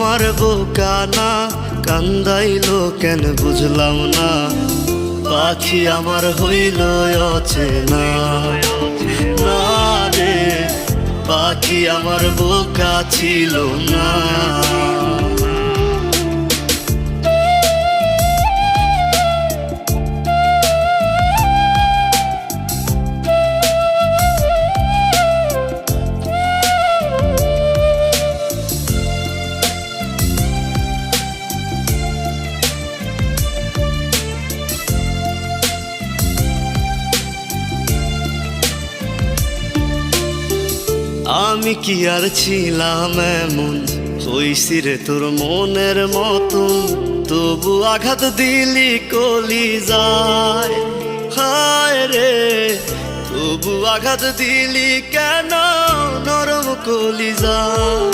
আমার বোকা না কান্দাইলো কেন বুঝলাম না, পাখি আমার হইল অচেনা। না রে পাখি আমার বোকা ছিল না। আমি কি আর ছিলাম এমন, হইছি রে তোর মনের মতন, তবু আঘাত দিলি কলি যায়। হায় রে তবু আঘাত দিলি কেন নরম কলি যায়।